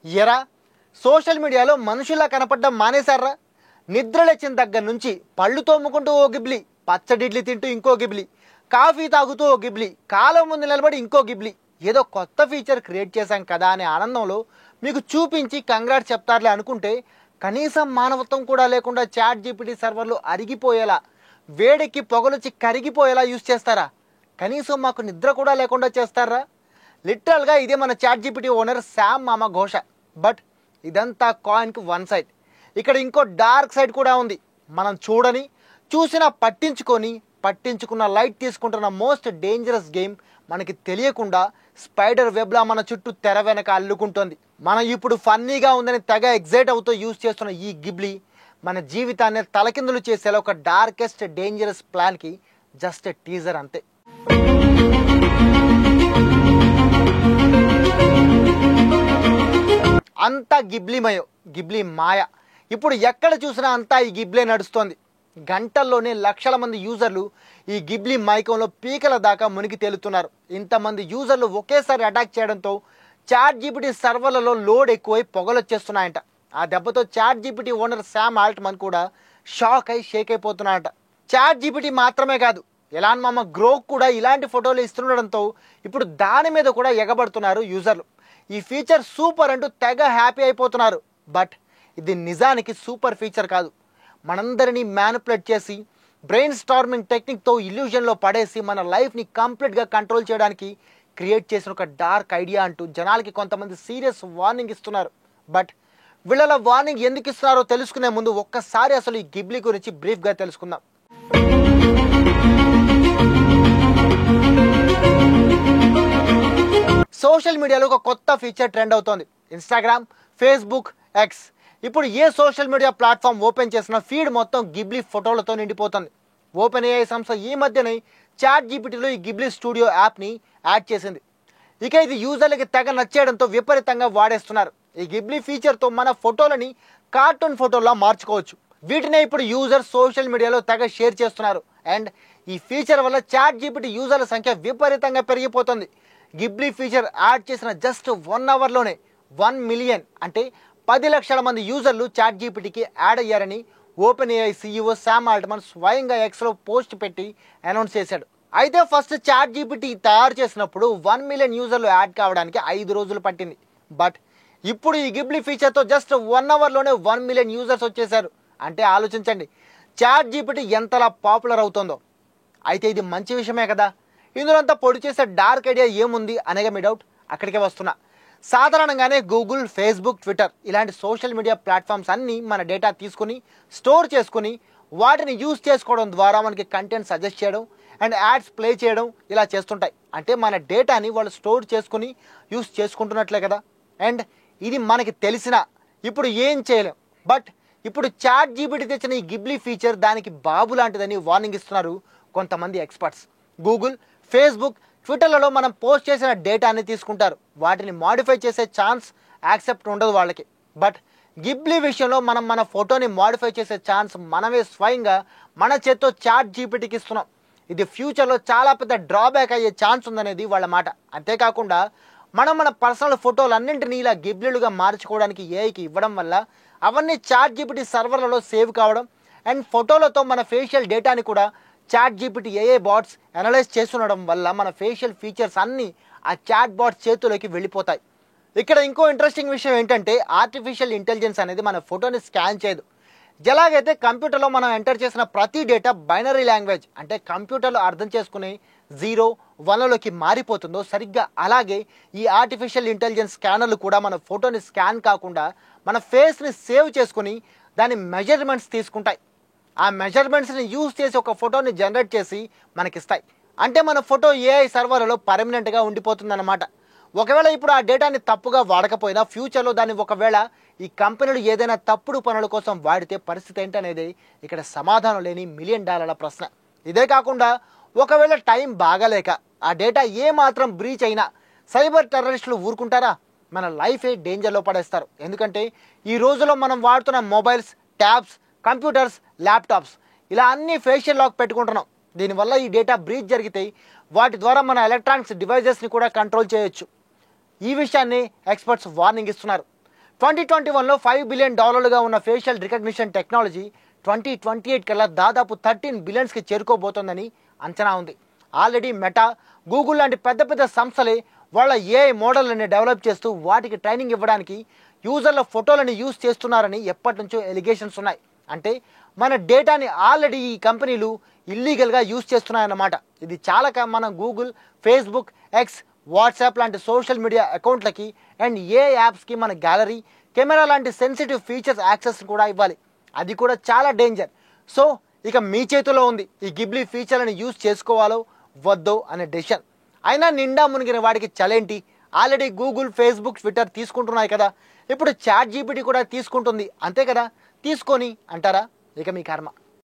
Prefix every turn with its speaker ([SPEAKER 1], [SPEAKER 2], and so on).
[SPEAKER 1] ఎరా సోషల్ మీడియాలో మనుషుల్లా కనపడడం మానేశారా? నిద్ర లేచిన దగ్గర నుంచి పళ్ళు తోముకుంటూ ఓ గిబ్లి, పచ్చడిడ్లీ తింటూ ఇంకో గిబ్లి, కాఫీ తాగుతూ ఓ గిబ్లి, కాలం ముందు నిలబడి ఇంకో గిబ్లి. ఏదో కొత్త ఫీచర్ క్రియేట్ చేశాం కదా అనే ఆనందంలో మీకు చూపించి కంగ్రాట్స్ చెప్తారులే అనుకుంటే కనీసం మానవత్వం కూడా లేకుండా చాట్ జీపీటీ సర్వర్లు అరిగిపోయేలా, వేడెక్కి పొగలొచ్చి కరిగిపోయేలా యూజ్ చేస్తారా? కనీసం మాకు నిద్ర కూడా లేకుండా చేస్తారా? లిటరల్గా ఇదే మన చాట్ జీపీటీ ఓనర్ శామ్ మామ ఘోష. బట్ ఇదంతా కాయిన్కి వన్ సైడ్. ఇక్కడ ఇంకో డార్క్ సైడ్ కూడా ఉంది. మనం చూడని, చూసినా పట్టించుకున్న లైట్ తీసుకుంటున్న మోస్ట్ డేంజరస్ గేమ్ మనకి తెలియకుండా స్పైడర్ వెబ్లా మన చుట్టూ తెర వెనక అల్లుకుంటుంది. మనం ఇప్పుడు ఫన్నీగా ఉందని తెగ ఎగ్జైట్ అవుతూ యూజ్ చేస్తున్న ఈ గిబ్లీ మన జీవితాన్ని తలకిందులు చేసేలా ఒక డార్కెస్ట్ డేంజరస్ ప్లాన్కి జస్ట్ టీజర్ అంతే. అంతా గిబ్లీమయో, గిబ్లీ మాయ. ఇప్పుడు ఎక్కడ చూసినా అంతా ఈ గిబ్లే నడుస్తోంది. గంటల్లోనే లక్షల మంది యూజర్లు ఈ గిబ్లీ మైకంలో పీకల దాకా మునిగి తేలుతున్నారు. ఇంతమంది యూజర్లు ఒకేసారి అటాక్ చేయడంతో చాట్ జీపీటీ సర్వర్లలో లోడ్ ఎక్కువై పొగలొచ్చేస్తున్నాయంట. ఆ దెబ్బతో Chat GPT owner Sam Altman కూడా షాక్ అయి షేక్ అయిపోతున్నాడంట. చాట్ జీపీటీ మాత్రమే కాదు, ఎలాన్ మామ గ్రోక్ కూడా ఇలాంటి ఫోటోలు ఇస్తుండడంతో ఇప్పుడు దాని మీద కూడా ఎగబడుతున్నారు యూజర్లు. ఈ ఫీచర్ సూపర్ అంటూ తెగ హ్యాపీ అయిపోతున్నారు. బట్ ఇది నిజానికి సూపర్ ఫీచర్ కాదు. మనందరినీ మ్యానిపులేట్ చేసి బ్రెయిన్ స్టార్మింగ్ టెక్నిక్తో ఇల్యూజన్లో పడేసి మన లైఫ్ని కంప్లీట్గా కంట్రోల్ చేయడానికి క్రియేట్ చేసిన ఒక డార్క్ ఐడియా అంటూ జనాలకి కొంతమంది సీరియస్ వార్నింగ్ ఇస్తున్నారు. బట్ వీళ్ళ వార్నింగ్ ఎందుకు ఇస్తున్నారో తెలుసుకునే ముందు ఒక్కసారి అసలు ఈ గిబ్లీ గురించి బ్రీఫ్గా తెలుసుకుందాం. సోషల్ మీడియాలో ఒక కొత్త ఫీచర్ ట్రెండ్ అవుతోంది. Instagram, Facebook, X. ఇప్పుడు ఏ సోషల్ మీడియా ప్లాట్ఫామ్ ఓపెన్ చేసిన ఫీడ్ మొత్తం గిబ్లీ ఫోటోలతో నిండిపోతుంది. ఓపెన్ ఏఐ సంస్థ ఈ మధ్యనే చాట్ జీపీటీలో ఈ గిబ్లీ స్టూడియో యాప్ని యాడ్ చేసింది. ఇక ఇది యూజర్లకి తెగ నచ్చేయడంతో విపరీతంగా వాడేస్తున్నారు. ఈ గిబ్లీ ఫీచర్తో మన ఫోటోలని కార్టూన్ ఫోటోలా మార్చుకోవచ్చు. వీటినే ఇప్పుడు యూజర్ సోషల్ మీడియాలో తెగ షేర్ చేస్తున్నారు. అండ్ ఈ ఫీచర్ వల్ల చాట్ జీపీటీ యూజర్ల సంఖ్య విపరీతంగా పెరిగిపోతుంది. గిబ్లీ ఫీచర్ యాడ్ చేసిన జస్ట్ 1 అవర్లోనే 1 మిలియన్ అంటే 10 లక్షల మంది యూజర్లు చాట్ జీపీటీకి యాడ్ అయ్యారని open AI CEO Sam Altman స్వయంగా ఎక్స్లో పోస్ట్ పెట్టి అనౌన్స్ చేశాడు. అయితే ఫస్ట్ చాట్ జీపీటీ తయారు చేసినప్పుడు 1 మిలియన్ యూజర్లు యాడ్ కావడానికి 5 రోజులు పట్టింది. బట్ ఇప్పుడు ఈ గిబ్లీ ఫీచర్తో జస్ట్ 1 అవర్లోనే 1 మిలియన్ యూజర్స్ వచ్చేసారు. అంటే ఆలోచించండి చాట్ జీపీటీ ఎంతలా పాపులర్ అవుతుందో. అయితే ఇది మంచి విషయమే కదా. ఇందులో అంతా పొడి చేసే డార్క్ ఐడియా ఏముంది అనేగా మీ డౌట్. అక్కడికే వస్తున్నా. సాధారణంగానే గూగుల్, ఫేస్బుక్, ట్విట్టర్ ఇలాంటి సోషల్ మీడియా ప్లాట్ఫామ్స్ అన్నీ మన డేటా తీసుకుని స్టోర్ చేసుకుని వాటిని యూజ్ చేసుకోవడం ద్వారా మనకి కంటెంట్ సజెస్ట్ చేయడం అండ్ యాడ్స్ ప్లే చేయడం ఇలా చేస్తుంటాయి. అంటే మన డేటాని వాళ్ళు స్టోర్ చేసుకుని యూజ్ చేసుకుంటున్నట్లే కదా. అండ్ ఇది మనకి తెలిసిన ఇప్పుడు ఏం చేయలేం. బట్ ఇప్పుడు చాట్ జీపీటీ తెచ్చిన ఈ గిబ్లీ ఫీచర్ దానికి బాబు లాంటిదని వార్నింగ్ ఇస్తున్నారు కొంతమంది ఎక్స్పర్ట్స్. గూగుల్, ఫేస్బుక్, ట్విట్టర్లలో మనం పోస్ట్ చేసిన డేటాని తీసుకుంటారు. వాటిని మాడిఫై చేసే ఛాన్స్ యాక్సెప్ట్ ఉండదు వాళ్ళకి. బట్ గిబ్లీ విషయంలో మనం మన ఫోటోని మాడిఫై చేసే ఛాన్స్ మనమే స్వయంగా మన చేత్తో చాట్ జీపీటీకి ఇస్తున్నాం. ఇది ఫ్యూచర్లో చాలా పెద్ద డ్రాబ్యాక్ అయ్యే ఛాన్స్ ఉందనేది వాళ్ళ మాట. అంతేకాకుండా మనం మన పర్సనల్ ఫోటోలన్నింటినీ ఇలా గిబ్లీలుగా మార్చుకోవడానికి ఏఐకి ఇవ్వడం వల్ల అవన్నీ చాట్ జీపీటీ సర్వర్లలో సేవ్ కావడం అండ్ ఫోటోలతో మన ఫేషియల్ డేటాని కూడా ChatGPT AI bots analyse చేస్తుండడం వల్ల మన ఫేషియల్ ఫీచర్స్ అన్నీ ఆ చాట్ బాట్స్ చేతుల్లోకి వెళ్ళిపోతాయి. ఇక్కడ ఇంకో ఇంట్రెస్టింగ్ విషయం ఏంటంటే ఆర్టిఫిషియల్ ఇంటెలిజెన్స్ అనేది మన ఫోటోని స్కాన్ చేయదు. ఎలాగైతే కంప్యూటర్లో మనం ఎంటర్ చేసిన ప్రతి డేటా బైనరీ లాంగ్వేజ్ అంటే కంప్యూటర్లో అర్థం చేసుకుని 0, 1లోకి మారిపోతుందో సరిగ్గా అలాగే ఈ ఆర్టిఫిషియల్ ఇంటెలిజెన్స్ స్కానర్లు కూడా మన ఫోటోని స్కాన్ కాకుండా మన ఫేస్ని సేవ్ చేసుకుని దాని మెజర్మెంట్స్ తీసుకుంటాయి. ఆ మెజర్మెంట్స్ని యూజ్ చేసి ఒక ఫోటోని జనరేట్ చేసి మనకిస్తాయి. అంటే మన ఫోటో ఏఐ సర్వర్లలో పర్మనెంట్గా ఉండిపోతుందన్నమాట. ఒకవేళ ఇప్పుడు ఆ డేటాని తప్పుగా వాడకపోయినా ఫ్యూచర్లో దాన్ని ఒకవేళ ఈ కంపెనీలు ఏదైనా తప్పుడు పనుల కోసం వాడితే పరిస్థితి ఏంటనేది ఇక్కడ సమాధానం లేని $1 మిలియన్ ప్రశ్న. ఇదే కాకుండా ఒకవేళ టైం బాగాలేక ఆ డేటా ఏమాత్రం బ్రీచ్ అయినా సైబర్ టెర్రరిస్టులు ఊరుకుంటారా? మన లైఫే డేంజర్లో పడేస్తారు. ఎందుకంటే ఈ రోజులో మనం వాడుతున్న మొబైల్స్, ట్యాబ్స్, కంప్యూటర్స్, ల్యాప్టాప్స్ ఇలా అన్ని ఫేషియల్ లాక్ పెట్టుకుంటున్నాం. దీనివల్ల ఈ డేటా బ్రీచ్ జరిగితే వాటి ద్వారా మన ఎలక్ట్రానిక్స్ డివైజెస్ని కూడా కంట్రోల్ చేయొచ్చు. ఈ విషయాన్ని ఎక్స్పర్ట్స్ వార్నింగ్ ఇస్తున్నారు. 2021లో $5 బిలియన్ ఉన్న ఫేషియల్ రికగ్నిషన్ టెక్నాలజీ 2028 కల్లా దాదాపు 13 బిలియన్స్కి చేరుకోబోతోందని అంచనా ఉంది. ఆల్రెడీ మెటా, గూగుల్ లాంటి పెద్ద పెద్ద సంస్థలే వాళ్ళ ఏఐ మోడళ్లని డెవలప్ చేస్తూ వాటికి ట్రైనింగ్ ఇవ్వడానికి యూజర్ల ఫోటోలను యూజ్ చేస్తున్నారని ఎప్పటి నుంచో ఎలిగేషన్స్ ఉన్నాయి. అంటే మన డేటాని ఆల్రెడీ ఈ కంపెనీలు ఇల్లీగల్గా యూజ్ చేస్తున్నాయన్నమాట. ఇది చాలా మన గూగుల్, ఫేస్బుక్, ఎక్స్, వాట్సాప్ లాంటి సోషల్ మీడియా అకౌంట్లకి అండ్ ఏ యాప్స్కి మన గ్యాలరీ, కెమెరా లాంటి సెన్సిటివ్ ఫీచర్స్ యాక్సెస్ కూడా ఇవ్వాలి. అది కూడా చాలా డేంజర్. సో ఇక మీ చేతిలో ఉంది ఈ గిబ్లీ ఫీచర్లను యూజ్ చేసుకోవాలో వద్దో అనే డెసిషన్. అయినా నిండా మునిగిన వాడికి చలేంటి? ఆల్రెడీ గూగుల్, ఫేస్బుక్, ట్విట్టర్ తీసుకుంటున్నాయి కదా, ఇప్పుడు చాట్ జీపీటీ కూడా తీసుకుంటుంది అంతే కదా, తీసుకొని అంటారా? ఇక మీ కర్మ.